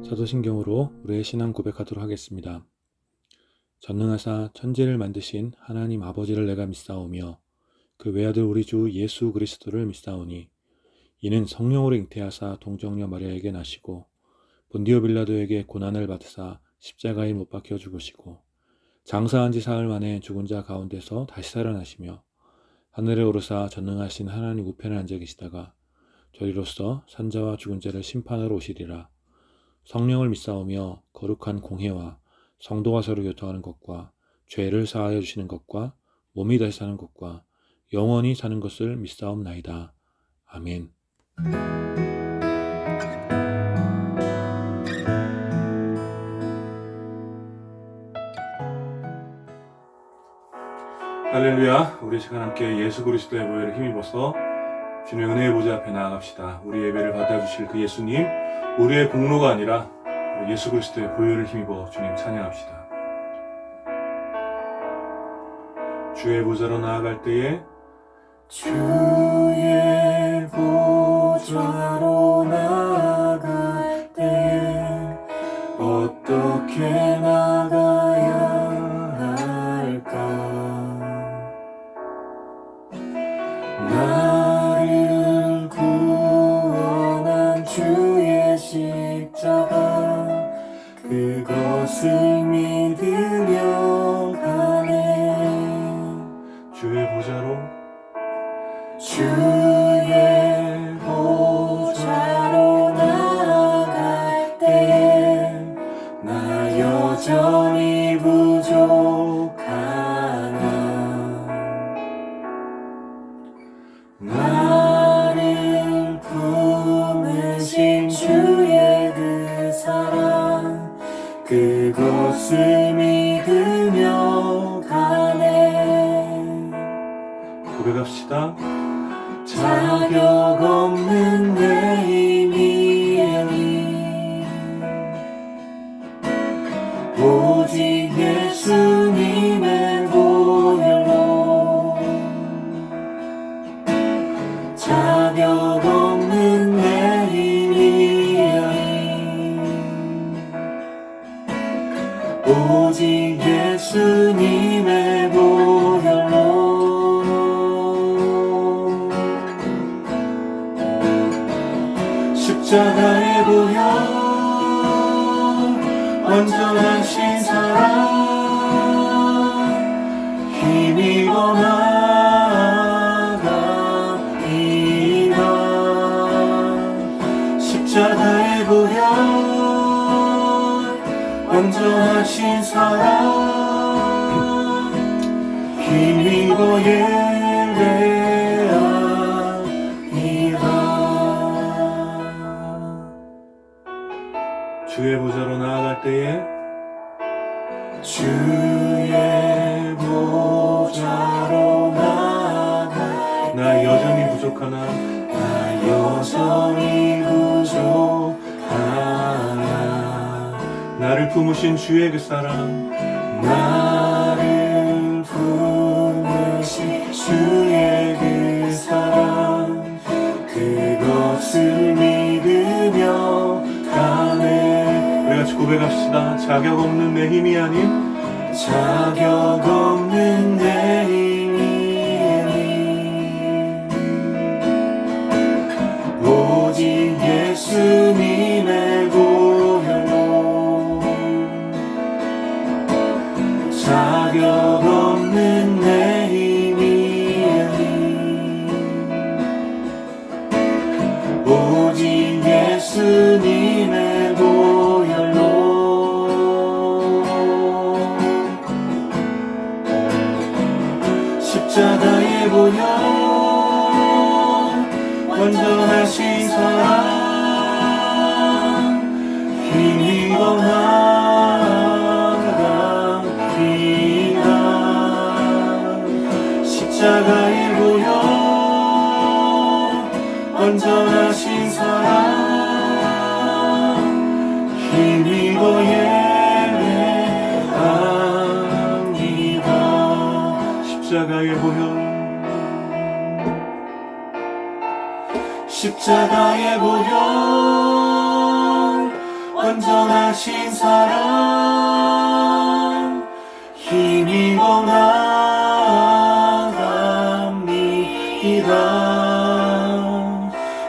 사도신경으로 우리의 신앙 고백하도록 하겠습니다. 전능하사 천지를 만드신 하나님 아버지를 내가 믿사오며 그 외아들 우리 주 예수 그리스도를 믿사오니 이는 성령으로 잉태하사 동정녀 마리아에게 나시고 본디오 빌라도에게 고난을 받으사 십자가에 못 박혀 죽으시고 장사한 지 사흘 만에 죽은 자 가운데서 다시 살아나시며 하늘에 오르사 전능하신 하나님 우편에 앉아 계시다가 저리로서 산자와 죽은 자를 심판하러 오시리라. 성령을 믿사오며 거룩한 공회와 성도가 서로 교통하는 것과 죄를 사하여 주시는 것과 몸이 다시 사는 것과 영원히 사는 것을 믿사옵나이다. 아멘. 할렐루야. 우리 시간 함께 예수 그리스도의 보혈을 힘입어서 주님의 은혜의 보좌 앞에 나아갑시다. 우리 예배를 받아주실 그 예수님, 우리의 공로가 아니라 예수 그리스도의 보혈을 힘입어 주님 찬양합시다. 주의 보좌로 나아갈 때에 주의 보좌로 나아갈 때에 어떻게 나가야 할까? 나를 구원한 주의 십자가 그것을 믿으며 가네. 주의 보좌로 주의 보좌로 나아갈 때에 나 여전히 부족하나. 나를 품으신 주의 그 사랑 그것을 믿으며 가네. 고백합시다. 자격 없는 내 힘이 오직 예수님의 보혈로 자격 없는 내 힘이 오직 예수님의 보혈로 십자가의 보혈 완전하신 사랑 힘입어 나아갑니다. 십자가의 보혈 완전하신 사랑 힘입어 예배합니다. 주의 보좌로 나아갈 때에 주의 보좌로 나아갈 나 여전히 부족하나 나 여전히 부족하나 나를 품으신 주의 그 사랑 나를 품으신 주의 그 사랑 그것을 믿으며 가네. 우리 같이 고백합시다. 자격 없는 내 힘이 아닌 자격 없는 내 힘이 오직 예수님의 보혈로 자격 없는 내 힘이 오직 예수님의 보혈로 십자가의 보혈 완전하신 사랑 힘입어 나아갑니다. 십자가의 보혈 완전하신 사랑 힘입어 예배합니다. 십자가의 보혈 십자가의 보혈 완전하신 사랑 힘입어 나아갑니다.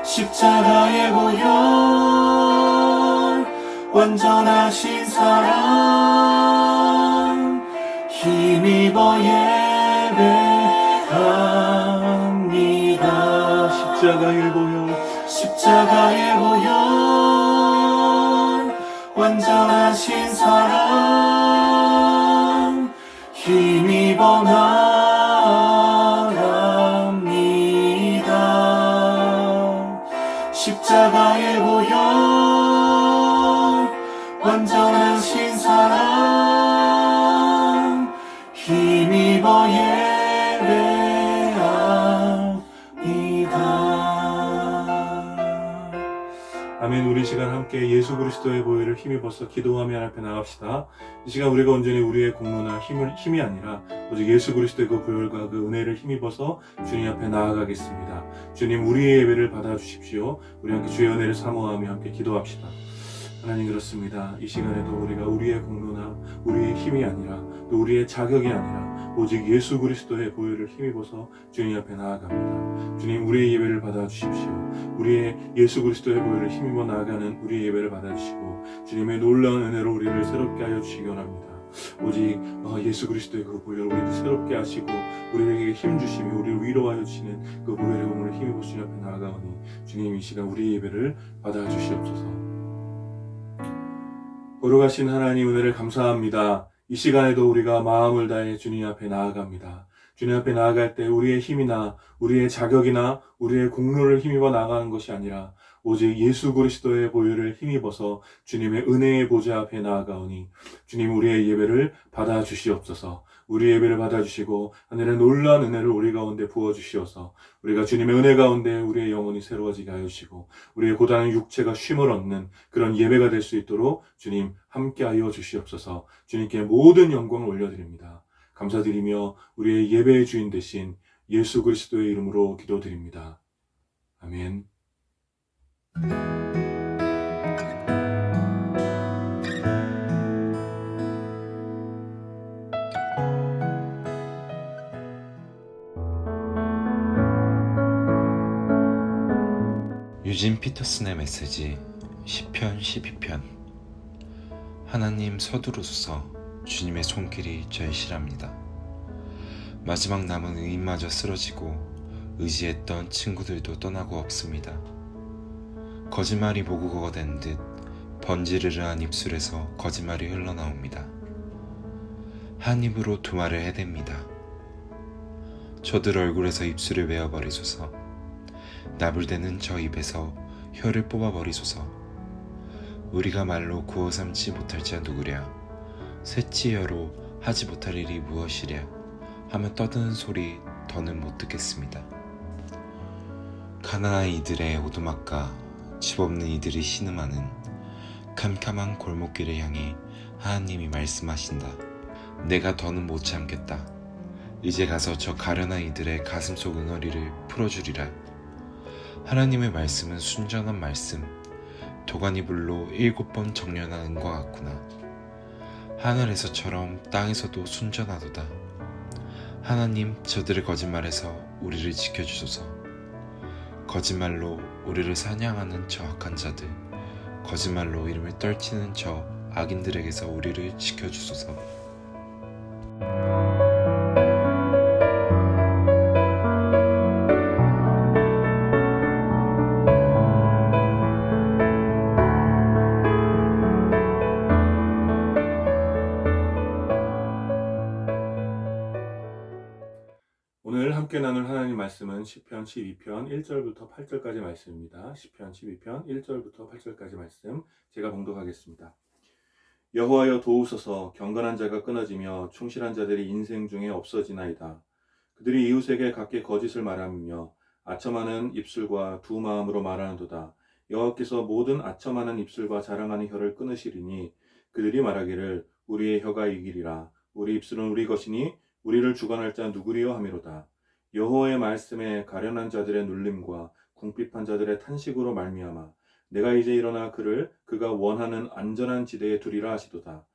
십자가의 보혈 완전하신 사랑 힘입어 예배합니다. 십자가의 보혈 십자가의 보혈 완전하신 사랑 힘입어 나아갑니다. 십자가의 보혈 완전하신 사랑 힘입어 아멘. 우리 시간 함께 예수 그리스도의 보혈을 힘입어서 기도하며 하나님 앞에 나갑시다. 이 시간 우리가 온전히 우리의 공로나 힘이 아니라 오직 예수 그리스도의 그 보혈과 그 은혜를 힘입어서 주님 앞에 나아가겠습니다. 주님, 우리의 예배를 받아주십시오. 우리 함께 주의 은혜를 사모하며 함께 기도합시다. 하나님, 그렇습니다. 이 시간에도 우리가 우리의 공로나 우리의 힘이 아니라 또 우리의 자격이 아니라 오직 예수 그리스도의 보혈을 힘입어서 주님 앞에 나아갑니다. 주님, 우리의 예배를 받아주십시오. 우리의 예수 그리스도의 보혈을 힘입어 나아가는 우리의 예배를 받아주시고 주님의 놀라운 은혜로 우리를 새롭게 하여 주시기 원합니다. 오직 예수 그리스도의 그 보혈을 우리를 새롭게 하시고 우리에게 힘 주시며 우리를 위로하여 주시는 그 보혈의 공을 힘입어 주님 앞에 나아가오니 주님, 이 시간 우리의 예배를 받아주시옵소서. 거룩하신 하나님, 은혜를 감사합니다. 이 시간에도 우리가 마음을 다해 주님 앞에 나아갑니다. 주님 앞에 나아갈 때 우리의 힘이나 우리의 자격이나 우리의 공로를 힘입어 나가는 것이 아니라 오직 예수 그리스도의 보혈을 힘입어서 주님의 은혜의 보좌 앞에 나아가오니 주님, 우리의 예배를 받아주시옵소서. 우리의 예배를 받아주시고 하늘의 놀라운 은혜를 우리 가운데 부어주시어서 우리가 주님의 은혜 가운데 우리의 영혼이 새로워지게 하여 주시고 우리의 고단한 육체가 쉼을 얻는 그런 예배가 될 수 있도록 주님 함께하여 주시옵소서. 주님께 모든 영광을 올려드립니다. 감사드리며 우리의 예배의 주인 되신 예수 그리스도의 이름으로 기도드립니다. 아멘. 유진 피터슨의 메시지 시편 12편. 하나님 서두르소서, 주님의 손길이 절실합니다. 마지막 남은 의인마저 쓰러지고 의지했던 친구들도 떠나고 없습니다. 거짓말이 모국어가 된 듯 번지르르한 입술에서 거짓말이 흘러나옵니다. 한 입으로 두 말을 해댑니다. 저들 얼굴에서 입술을 베어버리소서. 나불대는 저 입에서 혀를 뽑아버리소서. 우리가 말로 구워 삼지 못할 자 누구랴. 쇠치혀로 하지 못할 일이 무엇이랴 하며 떠드는 소리 더는 못 듣겠습니다. 가난한 이들의 오두막과 집 없는 이들이 신음하는 캄캄한 골목길을 향해 하나님이 말씀하신다. 내가 더는 못 참겠다. 이제 가서 저 가련한 이들의 가슴속 응어리를 풀어주리라. 하나님의 말씀은 순전한 말씀, 도가니불로 7번 정련한 은과 같구나. 하늘에서처럼 땅에서도 순전하도다. 하나님, 저들의 거짓말에서 우리를 지켜주소서. 거짓말로 우리를 사냥하는 저 악한 자들, 거짓말로 이름을 떨치는 저 악인들에게서 우리를 지켜주소서. 오늘 함께 나눌 하나님 말씀은 시편 12편 1절부터 8절까지 말씀입니다. 시편 12편 1절부터 8절까지 말씀 제가 봉독하겠습니다. 여호와여 도우소서. 경건한 자가 끊어지며 충실한 자들이 인생 중에 없어지나이다. 그들이 이웃에게 각기 거짓을 말하며 아첨하는 입술과 두 마음으로 말하는도다. 여호와께서 모든 아첨하는 입술과 자랑하는 혀를 끊으시리니 그들이 말하기를 우리의 혀가 이기리라. 우리 입술은 우리 것이니 우리를 주관할 자 누구리요 하미로다. 여호와의 말씀에 가련한 자들의 눌림과 궁핍한 자들의 탄식으로 말미암아 내가 이제 일어나 그가 원하는 안전한 지대에 두리라 하시도다.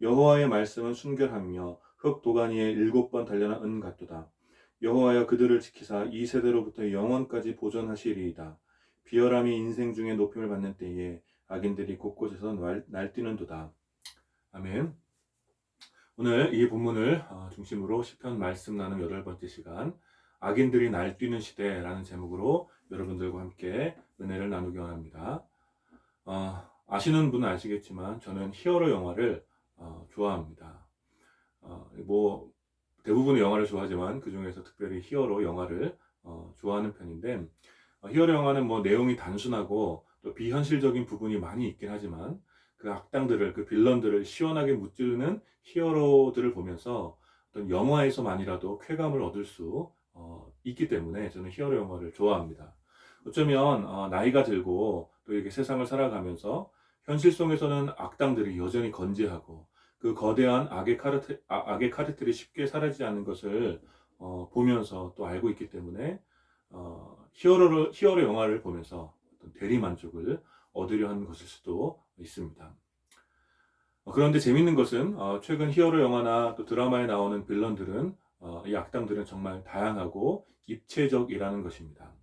여호와의 말씀은 순결하며 흙 도가니에 7번 단련한 은 같도다. 여호와여 그들을 지키사 이 세대로부터 영원까지 보존하시리이다. 비열함이 인생 중에 높임을 받는 때에 악인들이 곳곳에서 날뛰는도다. 아멘. 오늘 이 본문을 중심으로 시편 말씀 나눔 8번째 시간, 악인들이 날뛰는 시대라는 제목으로 여러분들과 함께 은혜를 나누기 원합니다. 아시는 분은 아시겠지만 저는 히어로 영화를 좋아합니다. 대부분의 영화를 좋아하지만 그 중에서 특별히 히어로 영화를 좋아하는 편인데, 히어로 영화는 내용이 단순하고 또 비현실적인 부분이 많이 있긴 하지만 그 악당들을, 그 빌런들을 시원하게 무찌르는 히어로들을 보면서 어떤 영화에서만이라도 쾌감을 얻을 수 있기 때문에 저는 히어로 영화를 좋아합니다. 어쩌면 나이가 들고 또 이렇게 세상을 살아가면서 현실 속에서는 악당들이 여전히 건재하고 그 거대한 악의 카르텔이 쉽게 사라지지 않는 것을 보면서 또 알고 있기 때문에 히어로 영화를 보면서 어떤 대리만족을 얻으려 하는 것일 수도 있습니다. 그런데 재밌는 것은 최근 히어로 영화나 또 드라마에 나오는 빌런들은 이 악당들은 정말 다양하고 입체적이라는 것입니다.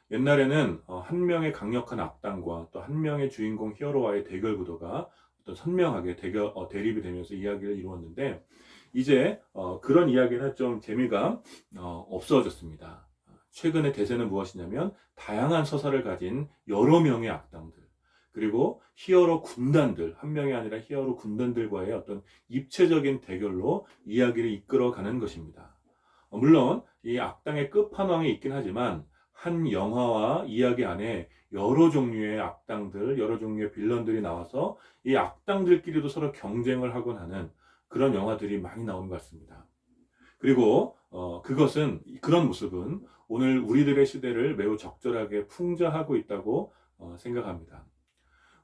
옛날에는 한 명의 강력한 악당과 또 한 명의 주인공 히어로와의 대결 구도가 어떤 선명하게 대립이 되면서 이야기를 이루었는데, 이제 그런 이야기는 좀 재미가 없어졌습니다. 최근의 대세는 무엇이냐면 다양한 서사를 가진 여러 명의 악당들, 그리고 히어로 군단들, 한 명이 아니라 히어로 군단들과의 어떤 입체적인 대결로 이야기를 이끌어가는 것입니다. 물론 이 악당의 끝판왕이 있긴 하지만 한 영화와 이야기 안에 여러 종류의 악당들, 여러 종류의 빌런들이 나와서 이 악당들끼리도 서로 경쟁을 하곤 하는 그런 영화들이 많이 나오는 것 같습니다. 그리고 그런 모습은 오늘 우리들의 시대를 매우 적절하게 풍자하고 있다고 생각합니다.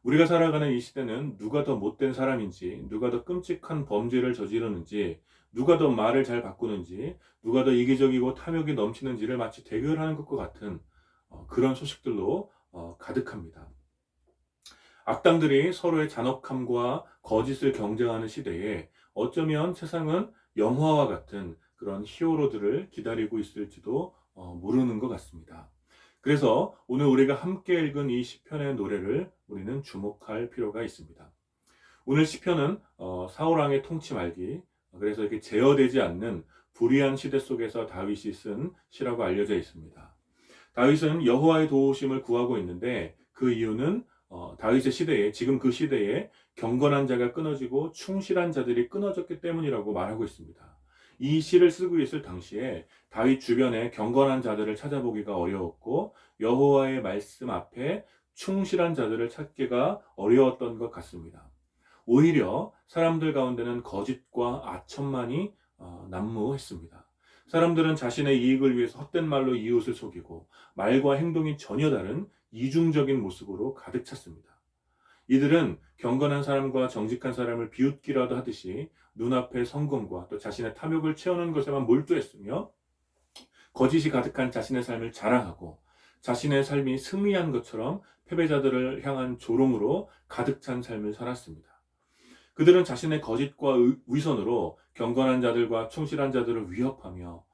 우리가 살아가는 이 시대는 누가 더 못된 사람인지, 누가 더 끔찍한 범죄를 저지르는지, 누가 더 말을 잘 바꾸는지, 누가 더 이기적이고 탐욕이 넘치는지를 마치 대결하는 것과 같은 그런 소식들로 가득합니다. 악당들이 서로의 잔혹함과 거짓을 경쟁하는 시대에 어쩌면 세상은 영화와 같은 그런 히어로들을 기다리고 있을지도 모르는 것 같습니다. 그래서 오늘 우리가 함께 읽은 이 시편의 노래를 우리는 주목할 필요가 있습니다. 오늘 시편은 사울 왕의 통치 말기, 그래서 이렇게 제어되지 않는 불의한 시대 속에서 다윗이 쓴 시라고 알려져 있습니다. 다윗은 여호와의 도우심을 구하고 있는데 그 이유는 다윗의 시대에, 지금 그 시대에 경건한 자가 끊어지고 충실한 자들이 끊어졌기 때문이라고 말하고 있습니다. 이 시를 쓰고 있을 당시에 다윗 주변에 경건한 자들을 찾아보기가 어려웠고 여호와의 말씀 앞에 충실한 자들을 찾기가 어려웠던 것 같습니다. 오히려 사람들 가운데는 거짓과 아첨만이 난무했습니다. 사람들은 자신의 이익을 위해서 헛된 말로 이웃을 속이고 말과 행동이 전혀 다른 이중적인 모습으로 가득 찼습니다. 이들은 경건한 사람과 정직한 사람을 비웃기라도 하듯이 눈앞의 성공과 또 자신의 탐욕을 채우는 것에만 몰두했으며 거짓이 가득한 자신의 삶을 자랑하고 자신의 삶이 승리한 것처럼 패배자들을 향한 조롱으로 가득 찬 삶을 살았습니다. 그들은 자신의 거짓과 위선으로 경건한 자들과 충실한 자들을 위협하며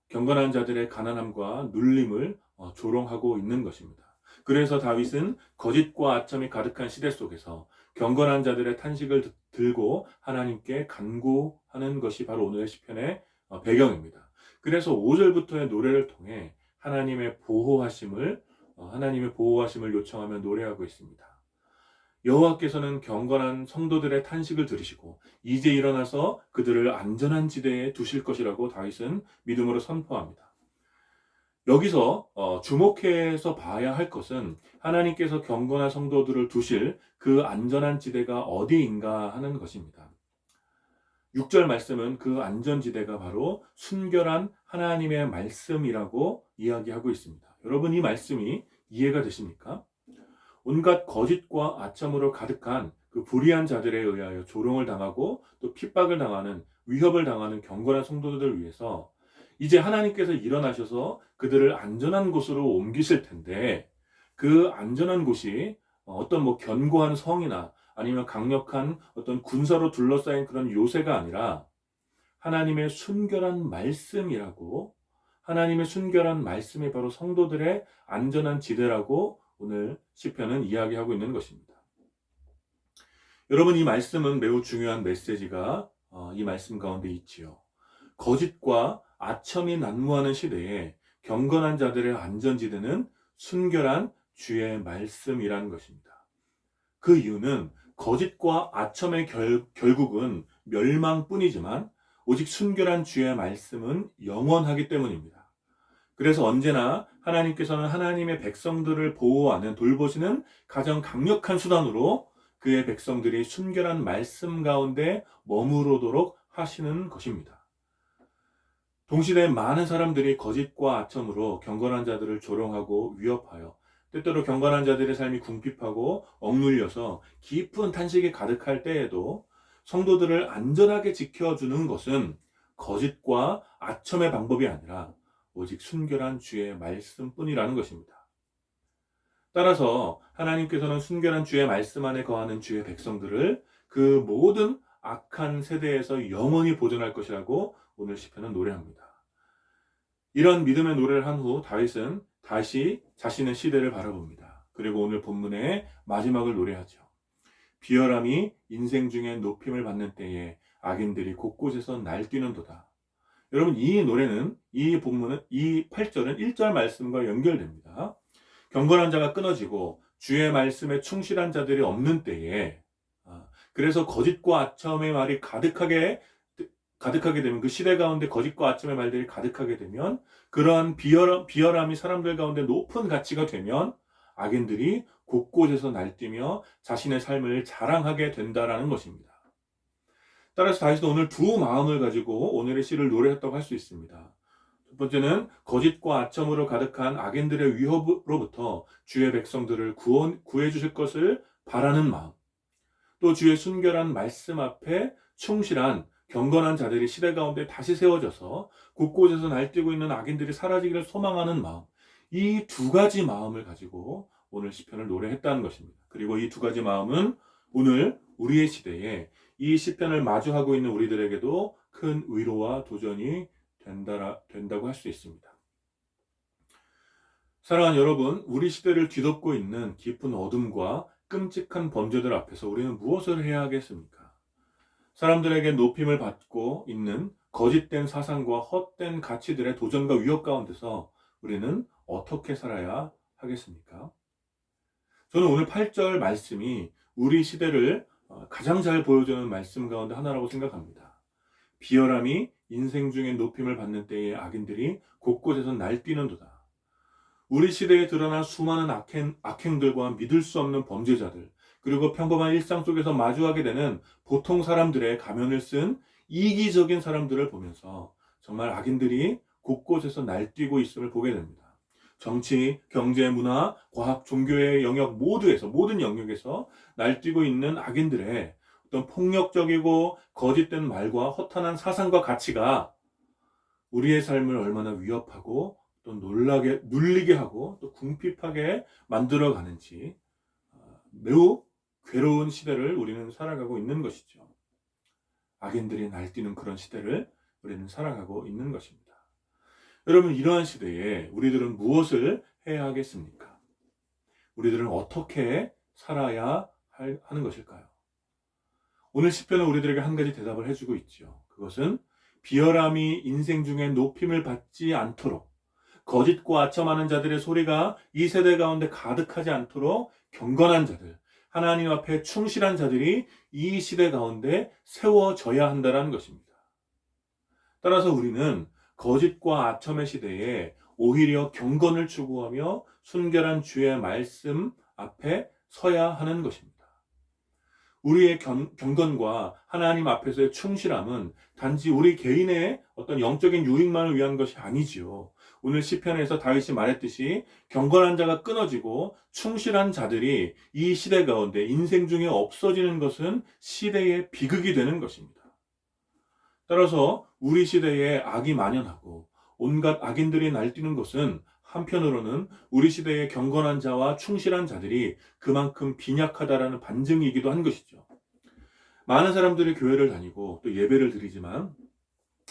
경건한 자들의 가난함과 눌림을 조롱하고 있는 것입니다. 그래서 다윗은 거짓과 아첨이 가득한 시대 속에서 경건한 자들의 탄식을 들고 하나님께 간구하는 것이 바로 오늘의 시편의 배경입니다. 그래서 5절부터의 노래를 통해 하나님의 보호하심을 요청하며 노래하고 있습니다. 여호와께서는 경건한 성도들의 탄식을 들으시고 이제 일어나서 그들을 안전한 지대에 두실 것이라고 다윗은 믿음으로 선포합니다. 여기서 주목해서 봐야 할 것은 하나님께서 경건한 성도들을 두실 그 안전한 지대가 어디인가 하는 것입니다. 6절 말씀은 그 안전지대가 바로 순결한 하나님의 말씀이라고 이야기하고 있습니다. 여러분, 이 말씀이 이해가 되십니까? 온갖 거짓과 아첨으로 가득한 그 불의한 자들에 의하여 조롱을 당하고 또 핍박을 당하는, 위협을 당하는 경건한 성도들을 위해서 이제 하나님께서 일어나셔서 그들을 안전한 곳으로 옮기실 텐데, 그 안전한 곳이 어떤 견고한 성이나 아니면 강력한 어떤 군사로 둘러싸인 그런 요새가 아니라 하나님의 순결한 말씀이라고, 하나님의 순결한 말씀이 바로 성도들의 안전한 지대라고 오늘 시편은 이야기하고 있는 것입니다. 여러분, 이 말씀은 매우 중요한 메시지가 이 말씀 가운데 있지요. 거짓과 아첨이 난무하는 시대에 경건한 자들의 안전지대는 순결한 주의 말씀이라는 것입니다. 그 이유는 거짓과 아첨의 결국은 멸망뿐이지만 오직 순결한 주의 말씀은 영원하기 때문입니다. 그래서 언제나 하나님께서는 하나님의 백성들을 보호하는, 돌보시는 가장 강력한 수단으로 그의 백성들이 순결한 말씀 가운데 머무르도록 하시는 것입니다. 동시대에 많은 사람들이 거짓과 아첨으로 경건한 자들을 조롱하고 위협하여 때때로 경건한 자들의 삶이 궁핍하고 억눌려서 깊은 탄식이 가득할 때에도 성도들을 안전하게 지켜주는 것은 거짓과 아첨의 방법이 아니라 오직 순결한 주의 말씀뿐이라는 것입니다. 따라서 하나님께서는 순결한 주의 말씀 안에 거하는 주의 백성들을 그 모든 악한 세대에서 영원히 보존할 것이라고 오늘 시편은 노래합니다. 이런 믿음의 노래를 한 후 다윗은 다시 자신의 시대를 바라봅니다. 그리고 오늘 본문의 마지막을 노래하죠. 비열함이 인생 중에 높임을 받는 때에 악인들이 곳곳에서 날뛰는도다. 여러분, 이 노래는, 이 본문은, 이 8절은 1절 말씀과 연결됩니다. 경건한 자가 끊어지고 주의 말씀에 충실한 자들이 없는 때에, 그래서 거짓과 아첨의 말이 가득하게 되면, 그 시대 가운데 거짓과 아첨의 말들이 가득하게 되면, 그러한 비열함이 사람들 가운데 높은 가치가 되면 악인들이 곳곳에서 날뛰며 자신의 삶을 자랑하게 된다라는 것입니다. 따라서 다윗은 오늘 두 마음을 가지고 오늘의 시를 노래했다고 할 수 있습니다. 첫 번째는 거짓과 아첨으로 가득한 악인들의 위협으로부터 주의 백성들을 구해 주실 것을 바라는 마음, 또 주의 순결한 말씀 앞에 충실한 경건한 자들이 시대 가운데 다시 세워져서 곳곳에서 날뛰고 있는 악인들이 사라지기를 소망하는 마음, 이 두 가지 마음을 가지고 오늘 시편을 노래했다는 것입니다. 그리고 이 두 가지 마음은 오늘 우리의 시대에 이 시편을 마주하고 있는 우리들에게도 큰 위로와 도전이 된다고 할 수 있습니다. 사랑하는 여러분, 우리 시대를 뒤덮고 있는 깊은 어둠과 끔찍한 범죄들 앞에서 우리는 무엇을 해야 하겠습니까? 사람들에게 높임을 받고 있는 거짓된 사상과 헛된 가치들의 도전과 위협 가운데서 우리는 어떻게 살아야 하겠습니까? 저는 오늘 8절 말씀이 우리 시대를 가장 잘 보여주는 말씀 가운데 하나라고 생각합니다. 비열함이 인생 중에 높임을 받는 때에 악인들이 곳곳에서 날뛰는도다. 우리 시대에 드러난 수많은 악행들과 믿을 수 없는 범죄자들, 그리고 평범한 일상 속에서 마주하게 되는 보통 사람들의 가면을 쓴 이기적인 사람들을 보면서 정말 악인들이 곳곳에서 날뛰고 있음을 보게 됩니다. 정치, 경제, 문화, 과학, 종교의 영역 모두에서, 모든 영역에서 날뛰고 있는 악인들의 어떤 폭력적이고 거짓된 말과 허탄한 사상과 가치가 우리의 삶을 얼마나 위협하고 또 눌리게 하고 또 궁핍하게 만들어 가는지 매우 괴로운 시대를 우리는 살아가고 있는 것이죠. 악인들이 날뛰는 그런 시대를 우리는 살아가고 있는 것입니다. 여러분, 이러한 시대에 우리들은 무엇을 해야 하겠습니까? 우리들은 어떻게 살아야 하는 것일까요? 오늘 시편은 우리들에게 한 가지 대답을 해주고 있죠. 그것은 비열함이 인생 중에 높임을 받지 않도록, 거짓과 아첨하는 자들의 소리가 이 세대 가운데 가득하지 않도록 경건한 자들, 하나님 앞에 충실한 자들이 이 시대 가운데 세워져야 한다는 것입니다. 따라서 우리는 거짓과 아첨의 시대에 오히려 경건을 추구하며 순결한 주의 말씀 앞에 서야 하는 것입니다. 우리의 경건과 하나님 앞에서의 충실함은 단지 우리 개인의 어떤 영적인 유익만을 위한 것이 아니지요. 오늘 시편에서 다윗이 말했듯이 경건한 자가 끊어지고 충실한 자들이 이 시대 가운데 인생 중에 없어지는 것은 시대의 비극이 되는 것입니다. 따라서 우리 시대에 악이 만연하고 온갖 악인들이 날뛰는 것은 한편으로는 우리 시대의 경건한 자와 충실한 자들이 그만큼 빈약하다라는 반증이기도 한 것이죠. 많은 사람들이 교회를 다니고 또 예배를 드리지만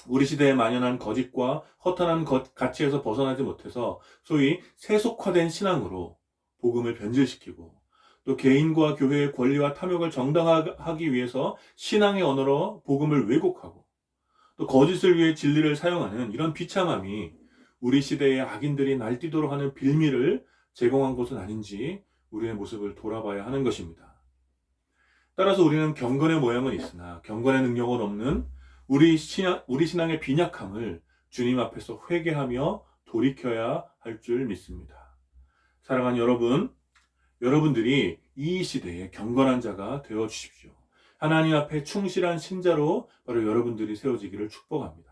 우리 시대에 만연한 거짓과 허탄한 가치에서 벗어나지 못해서 소위 세속화된 신앙으로 복음을 변질시키고 또 개인과 교회의 권리와 탐욕을 정당화하기 위해서 신앙의 언어로 복음을 왜곡하고 또 거짓을 위해 진리를 사용하는 이런 비참함이 우리 시대의 악인들이 날뛰도록 하는 빌미를 제공한 것은 아닌지 우리의 모습을 돌아봐야 하는 것입니다. 따라서 우리는 경건의 모양은 있으나 경건의 능력은 없는 우리 신앙의 빈약함을 주님 앞에서 회개하며 돌이켜야 할 줄 믿습니다. 사랑하는 여러분, 여러분들이 이 시대의 경건한 자가 되어 주십시오. 하나님 앞에 충실한 신자로 바로 여러분들이 세워지기를 축복합니다.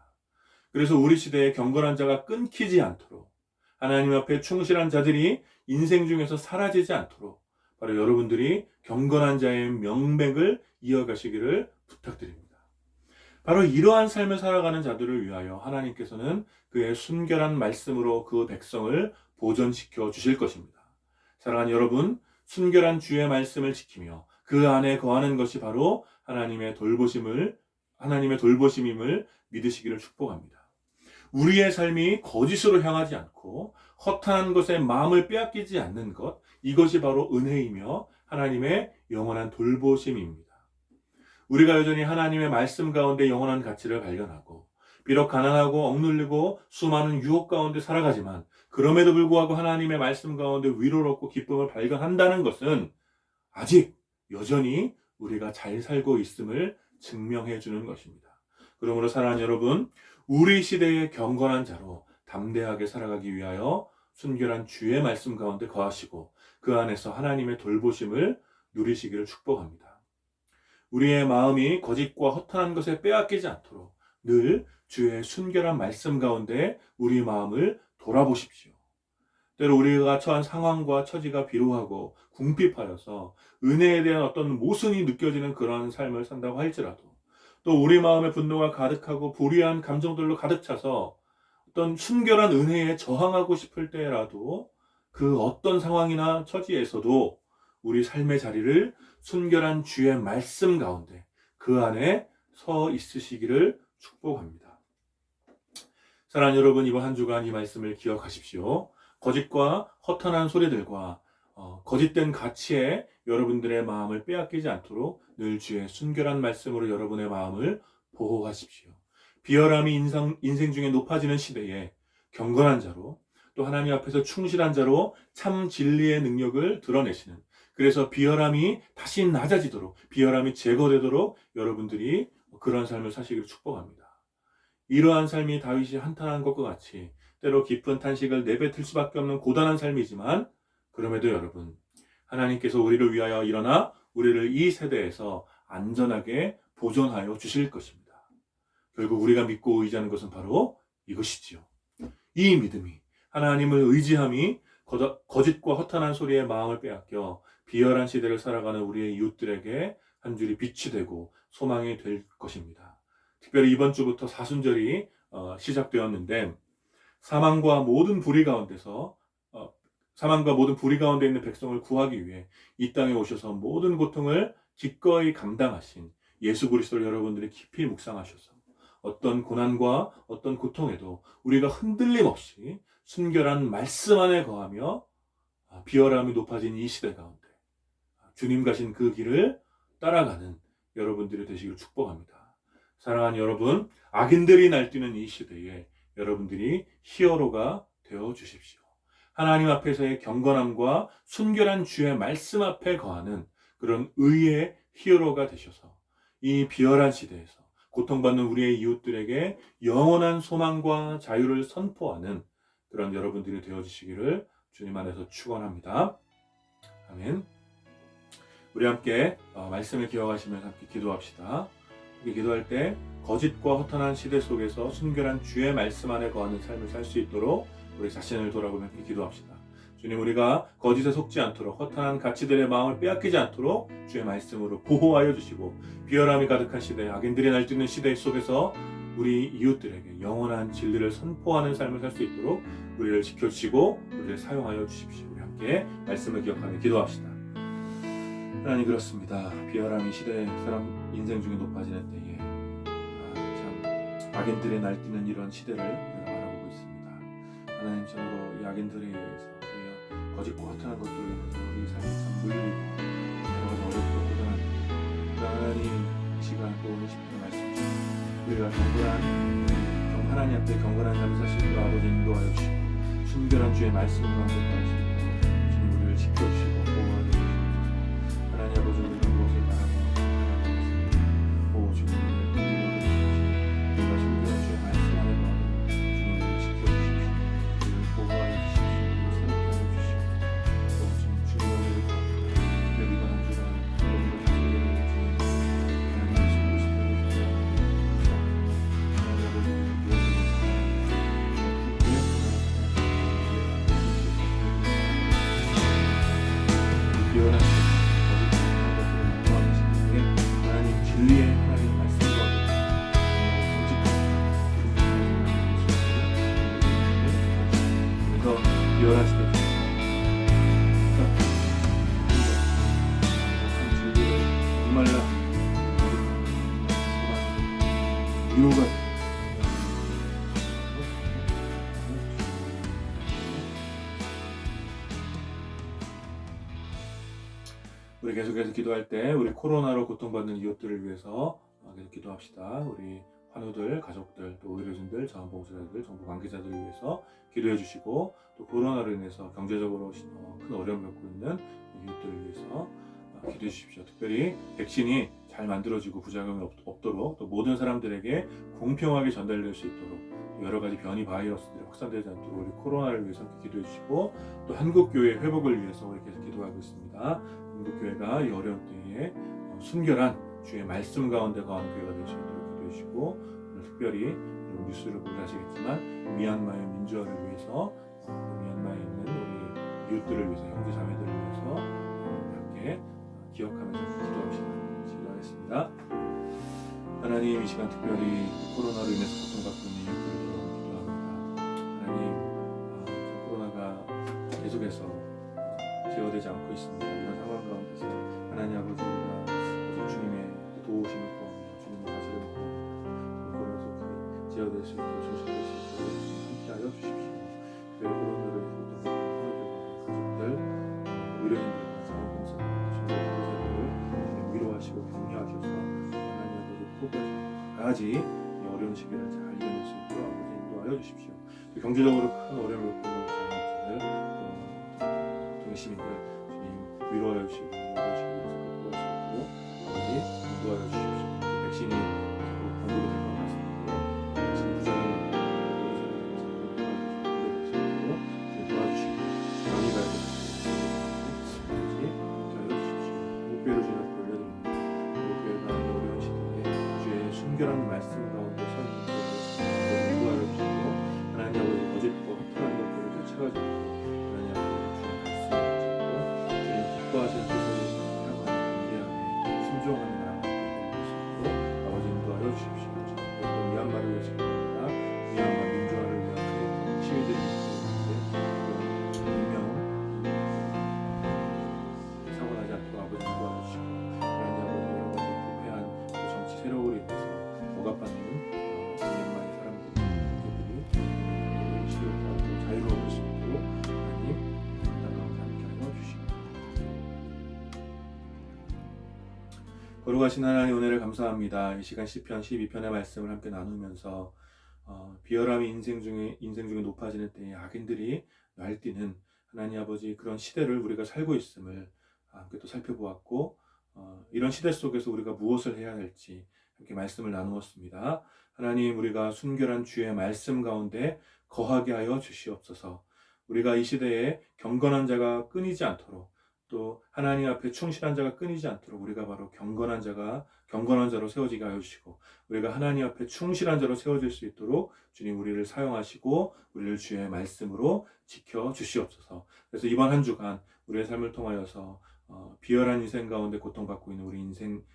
그래서 우리 시대의 경건한 자가 끊기지 않도록, 하나님 앞에 충실한 자들이 인생 중에서 사라지지 않도록 바로 여러분들이 경건한 자의 명맥을 이어가시기를 부탁드립니다. 바로 이러한 삶을 살아가는 자들을 위하여 하나님께서는 그의 순결한 말씀으로 그 백성을 보존시켜 주실 것입니다. 사랑하는 여러분, 순결한 주의 말씀을 지키며 그 안에 거하는 것이 바로 하나님의 돌보심임을 믿으시기를 축복합니다. 우리의 삶이 거짓으로 향하지 않고 허탄한 것에 마음을 빼앗기지 않는 것, 이것이 바로 은혜이며 하나님의 영원한 돌보심입니다. 우리가 여전히 하나님의 말씀 가운데 영원한 가치를 발견하고 비록 가난하고 억눌리고 수많은 유혹 가운데 살아가지만 그럼에도 불구하고 하나님의 말씀 가운데 위로를 얻고 기쁨을 발견한다는 것은 아직 여전히 우리가 잘 살고 있음을 증명해 주는 것입니다. 그러므로 사랑하는 여러분, 우리 시대의 경건한 자로 담대하게 살아가기 위하여 순결한 주의 말씀 가운데 거하시고 그 안에서 하나님의 돌보심을 누리시기를 축복합니다. 우리의 마음이 거짓과 허탄한 것에 빼앗기지 않도록 늘 주의 순결한 말씀 가운데 우리 마음을 돌아보십시오. 때로 우리가 처한 상황과 처지가 비루하고 궁핍하여서 은혜에 대한 어떤 모순이 느껴지는 그런 삶을 산다고 할지라도 또 우리 마음의 분노가 가득하고 불의한 감정들로 가득 차서 어떤 순결한 은혜에 저항하고 싶을 때라도 그 어떤 상황이나 처지에서도 우리 삶의 자리를 순결한 주의 말씀 가운데 그 안에 서 있으시기를 축복합니다. 사랑하는 여러분, 이번 한 주간 이 말씀을 기억하십시오. 거짓과 허탄한 소리들과 거짓된 가치에 여러분들의 마음을 빼앗기지 않도록 늘 주의 순결한 말씀으로 여러분의 마음을 보호하십시오. 비열함이 인생 중에 높아지는 시대에 경건한 자로, 또 하나님 앞에서 충실한 자로 참 진리의 능력을 드러내시는, 그래서 비열함이 다시 낮아지도록, 비열함이 제거되도록 여러분들이 그러한 삶을 사시기를 축복합니다. 이러한 삶이 다윗이 한탄한 것과 같이 때로 깊은 탄식을 내뱉을 수밖에 없는 고단한 삶이지만, 그럼에도 여러분, 하나님께서 우리를 위하여 일어나 우리를 이 세대에서 안전하게 보존하여 주실 것입니다. 결국 우리가 믿고 의지하는 것은 바로 이것이지요. 이 믿음이, 하나님을 의지함이 거짓과 허탄한 소리에 마음을 빼앗겨 비열한 시대를 살아가는 우리의 이웃들에게 한 줄이 빛이 되고 소망이 될 것입니다. 특별히 이번 주부터 사순절이 시작되었는데, 사망과 모든 불의 가운데 있는 백성을 구하기 위해 이 땅에 오셔서 모든 고통을 기꺼이 감당하신 예수 그리스도를 여러분들이 깊이 묵상하셔서 어떤 고난과 어떤 고통에도 우리가 흔들림 없이 순결한 말씀 안에 거하며 비열함이 높아진 이 시대 가운데 주님 가신 그 길을 따라가는 여러분들이 되시길 축복합니다. 사랑하는 여러분, 악인들이 날뛰는 이 시대에 여러분들이 히어로가 되어 주십시오. 하나님 앞에서의 경건함과 순결한 주의 말씀 앞에 거하는 그런 의의 히어로가 되셔서 이 비열한 시대에서 고통받는 우리의 이웃들에게 영원한 소망과 자유를 선포하는 그런 여러분들이 되어주시기를 주님 안에서 축원합니다. 아멘. 우리 함께 말씀을 기억하시면서 함께 기도합시다. 기도할 때 거짓과 허탄한 시대 속에서 순결한 주의 말씀 안에 거하는 삶을 살 수 있도록 우리 자신을 돌아보며 함께 기도합시다. 주님, 우리가 거짓에 속지 않도록, 허탄한 가치들의 마음을 빼앗기지 않도록 주의 말씀으로 보호하여 주시고, 비열함이 가득한 시대, 악인들이 날뛰는 시대 속에서 우리 이웃들에게 영원한 진리를 선포하는 삶을 살 수 있도록 우리를 지켜주시고 우리를 사용하여 주십시오. 우리 함께 말씀을 기억하며 기도합시다. 하나님, 그렇습니다. 비열함이 시대 사람 인생 중에 높아지는 때에 참 악인들이 날뛰는 이런 시대를 우리가 바라보고 있습니다. 하나님, 참으로 이 악인들에 의해서 우리가 거짓과 허탄한 것들로 인해서 우리 삶이 참 물리고 여러 가지 어렵고 고단합니다. 하나님, 이 시간 또 오늘 10분 말씀 주시고 우리가 하나님 앞에 경건한 삶을 살 수 있도록 아버지 인도하여 주시고 순결한 주의 말씀 가운데 거할 수 있도록 주님 우리를 지켜주시고 보호하여 주시옵소서. 하나님 아버지, 우리가 무엇을 바라고 오 주님, 우리가 순결한 주의 말씀 안에 거하도록 주님 우리를 지켜주십시오. 우리를 보호하여 주십시오. 우리를 새롭게 하여 주십시오. 또 주님 주님의 은혜를 구합니다. 특별히 이번 한 주간 우리를 다스리게 하여 주님 하나님 예수 그리스도를 기도합니다. 하나님 아버지, 비열한 하나님 진리의 하나님의 말씀과 그래서 비열한 시대 진리를 목말라 위로가 우리 계속해서 기도할 때 우리 코로나로 고통받는 이웃들을 위해서 계속 기도합시다. 우리 환우들, 가족들, 또 의료진들, 자원봉사자들, 정부 관계자들을 위해서 기도해 주시고, 또 코로나로 인해서 경제적으로 큰 어려움을 겪고 있는 이웃들을 위해서 기도해 주십시오. 특별히 백신이 잘 만들어지고 부작용이 없도록, 또 모든 사람들에게 공평하게 전달될 수 있도록, 여러 가지 변이 바이러스들이 확산되지 않도록 우리 코로나를 위해서 함께 기도해 주시고, 또 한국교회 회복을 위해서 우리 계속 기도하고 있습니다. 한국교회가 이 어려운 때에 순결한 주의 말씀 가운데 거하는 교회가 될 수 있도록 기도해 주시고, 오늘 특별히 뉴스를 보고 하시겠지만 미얀마의 민주화를 위해서 미얀마에 있는 우리 이웃들을 위해서, 형제 자매들을 위해서 함께 기억하면서 기도합시다. 기도하겠습니다. 하나님, 이 시간 특별히 코로나로 인해서 고통받고 있는 이웃들을 기도합니다. 하나님, 코로나가 계속해서 제어되지 않고 있습니다. 이런 상황 가운데서 하나님 아버지, 우리가 주님의 도우심을 구하며 주님의 다스림을 구하며 코로나 속히 제어될 수 있도록 조심할 수 있도록 함께하여 주십시오. 특별히 코로나로 인해서 포기하지 않고 끝까지 이 어려운 시기를 잘 이겨낼 수 있도록 아버지 인도하여 주십시오. 또 경제적으로 큰 어려움을 겪는 자영업자들, 또 시민들 주님 위로하여 주시고 어려운 시기를 잘 극복할 수 있도록 아버지 인도하여 주십시오. 백신이 공급이 될 것 같습니다. 백신 부족한 도와주시고 많이 가야 될 목표로 주셔서 돌려드립니다. 목표가 어려운 시기에 주의 순결한 말씀 가운데 서 있는 것을 인도하여 주시고 하나님 아버지 거짓과 허탄한 것들을 쫓아가지 않고 하나님 아버지 주의 말씀을 가지고 주님 기뻐하실 뜻을 향한 관계함에 순종하는 나라가 되는 것으로 아버지 인도하여 주십시오. 또 미얀마를 위해서 기도합니다. 미얀마 민주화를 위한 시위들이 있는데 분명 사고 나지 않도록 아버지 인도하여 주시고 하나님 아버지 여러 가지 부패한 정치 세력으로 인해서 억압받는 미얀마의 사람들이 시위를 하고 자유로울 수 있도록 하나님 나라와 함께하여 주시옵소서. 거룩하신 하나님 은혜를 감사합니다. 이 시간 시편 12편의 말씀을 함께 나누면서 비열함이 인생 중에 높아지는 때에 악인들이 날뛰는 하나님 아버지 그런 시대를 우리가 살고 있음을 함께 또 살펴보았고 이런 시대 속에서 우리가 무엇을 해야 할지 함께 말씀을 나누었습니다. 하나님 우리가 순결한 주의 말씀 가운데 거하게 하여 주시옵소서. 우리가 이 시대에 경건한 자가 끊이지 않도록 또 하나님 앞에 충실한 자가 끊이지 않도록 우리가 바로 경건한 자로 세워지게 하여 주시고 우리가 하나님 앞에 충실한 자로 세워질 수 있도록 주님 우리를 사용하시고 우리를 주의 말씀으로 지켜 주시옵소서. 그래서 이번 한 주간 우리의 삶을 통하여서 비열한 인생 가운데 고통받고 있는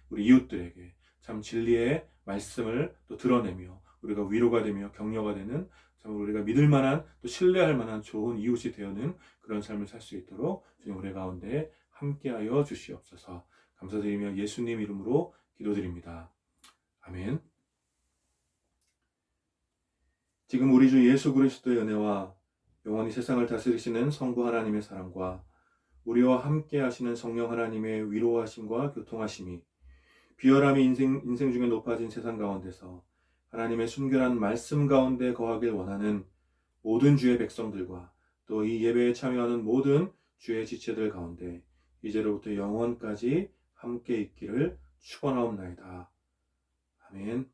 우리 이웃들에게 참 진리의 말씀을 또 드러내며 우리가 위로가 되며 격려가 되는 참 우리가 믿을 만한 또 신뢰할 만한 좋은 이웃이 되어는 그런 삶을 살 수 있도록 주님 우리 가운데 함께하여 주시옵소서. 감사드리며 예수님 이름으로 기도드립니다. 아멘. 지금 우리 주 예수 그리스도의 은혜와 영원히 세상을 다스리시는 성부 하나님의 사랑과 우리와 함께 하시는 성령 하나님의 위로하심과 교통하심이 비열함이 인생 중에 높아진 세상 가운데서 하나님의 순결한 말씀 가운데 거하길 원하는 모든 주의 백성들과 또 이 예배에 참여하는 모든 주의 지체들 가운데 이제로부터 영원까지 함께 있기를 축원하옵나이다. 아멘.